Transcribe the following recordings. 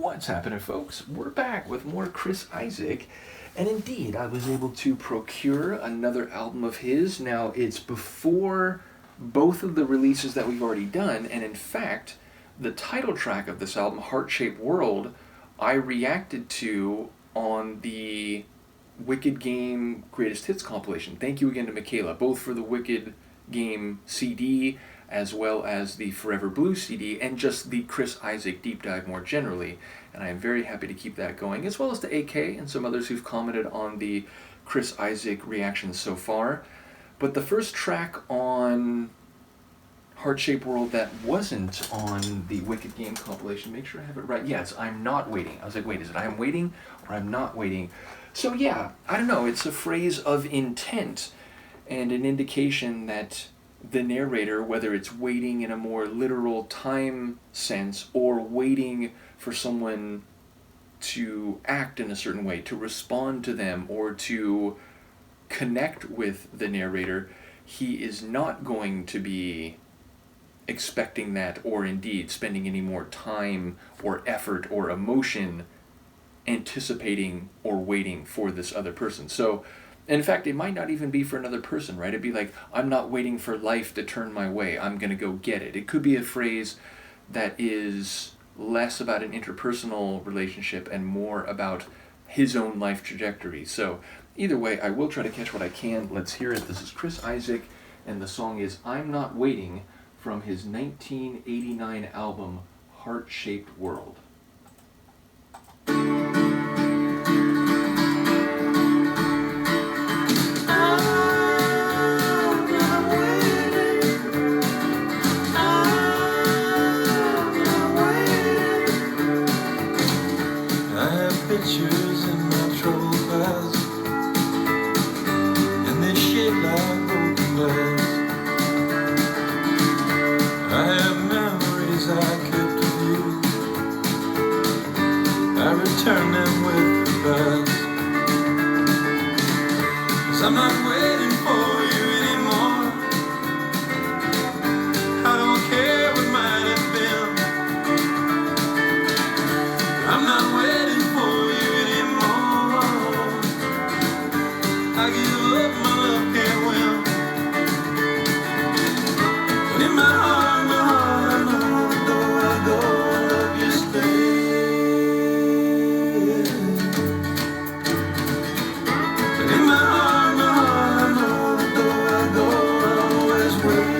What's happening, folks? We're back with more Chris Isaak, and indeed, I was able to procure another album of his. Now, it's before both of the releases that we've already done, and in fact, the title track of this album, Heart-Shaped World, I reacted to on the Wicked Game Greatest Hits compilation. Thank you again to Michaela, both for the Wicked Game CD, as well as the Forever Blue CD, and just the Chris Isaak deep dive more generally. And I am very happy to keep that going, as well as to AK and some others who've commented on the Chris Isaak reactions so far. But the first track on Heart-Shaped World that wasn't on the Wicked Game compilation, make sure I have it right. Yeah, it's I'm Not Waiting. I was like, wait, is it I am waiting or I'm not waiting? So yeah, I don't know, it's a phrase of intent and an indication that the narrator, whether it's waiting in a more literal time sense or waiting for someone to act in a certain way, to respond to them, or to connect with the narrator, he is not going to be expecting that, or indeed spending any more time or effort or emotion anticipating or waiting for this other person. So in fact, it might not even be for another person, right? It'd be like, I'm not waiting for life to turn my way. I'm going to go get it. It could be a phrase that is less about an interpersonal relationship and more about his own life trajectory. So either way, I will try to catch what I can. Let's hear it. This is Chris Isaak, and the song is I'm Not Waiting from his 1989 album, Heart-Shaped World. Pictures in my troubled past, and they shake like broken glass. I have memories I kept of you. I return them with the past. 'Cause I'm not waiting for you anymore. I don't care what might have been. I'm not waiting for you. I give up, my love can't win. But in my heart, I know that though I go, I love you stay. But in my heart, I know that though I go, I'll always wait.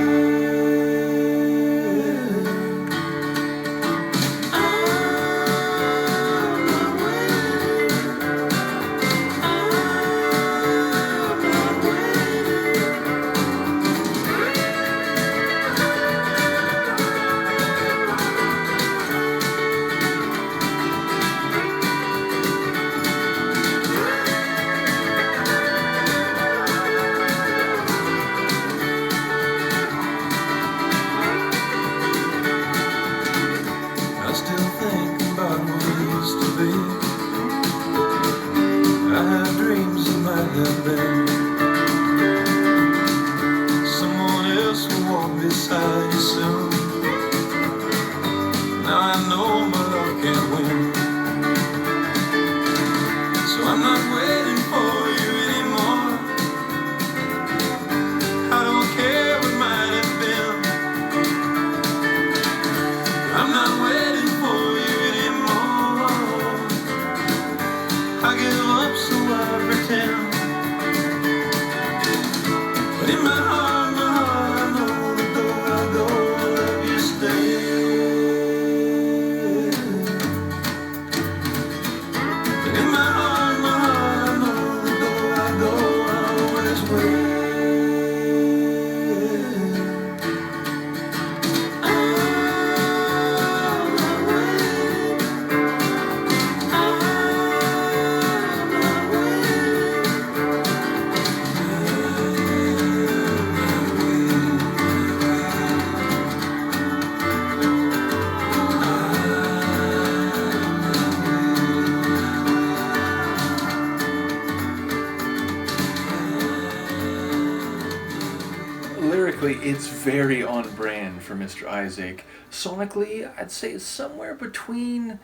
It's very on brand for Mr. Isaak. Sonically, I'd say it's somewhere between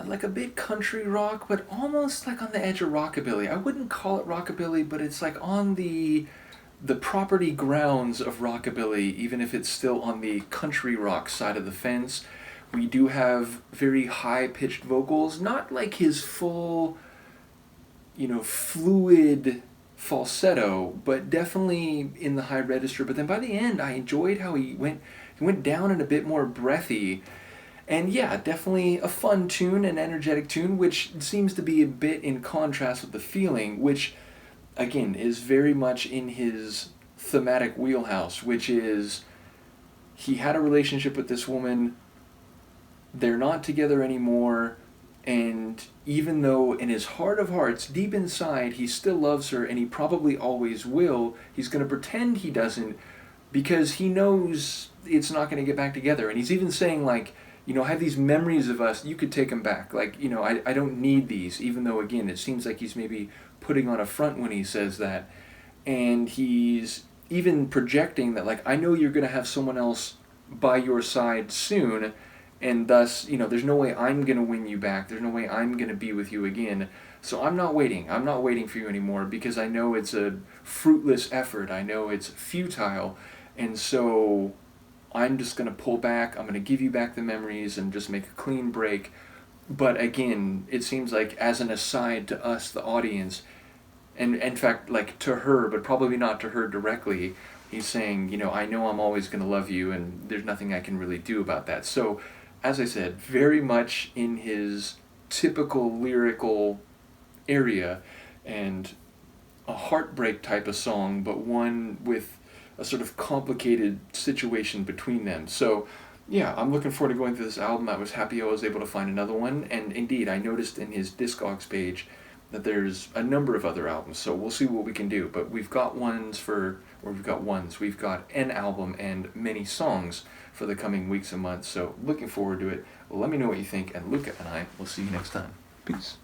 like a bit country rock, but almost like on the edge of rockabilly. I wouldn't call it rockabilly, but it's like on the property grounds of rockabilly, even if it's still on the country rock side of the fence. We do have very high pitched vocals, not like his full, fluid falsetto, but definitely in the high register. But then by the end, I enjoyed how he went down and a bit more breathy. And yeah, definitely a fun tune, an energetic tune, which seems to be a bit in contrast with the feeling, which again is very much in his thematic wheelhouse, which is he had a relationship with this woman, they're not together anymore, and even though in his heart of hearts, deep inside, he still loves her and he probably always will, he's going to pretend he doesn't because he knows it's not going to get back together. And he's even saying, like, I have these memories of us, you could take them back. Like, I don't need these, even though, again, it seems like he's maybe putting on a front when he says that. And he's even projecting that, like, I know you're going to have someone else by your side soon, and thus, there's no way I'm going to win you back. There's no way I'm going to be with you again. So I'm not waiting. I'm not waiting for you anymore because I know it's a fruitless effort. I know it's futile. And so I'm just going to pull back. I'm going to give you back the memories and just make a clean break. But again, it seems like as an aside to us, the audience, and in fact, like to her, but probably not to her directly, he's saying, I know I'm always going to love you and there's nothing I can really do about that. So, as I said, very much in his typical lyrical area and a heartbreak type of song, but one with a sort of complicated situation between them. So, yeah, I'm looking forward to going through this album. I was happy I was able to find another one, and indeed, I noticed in his Discogs page that there's a number of other albums, so we'll see what we can do. But we've got we've got an album and many songs for the coming weeks and months, so looking forward to it. Let me know what you think, and Luca and I will see you next time. Peace.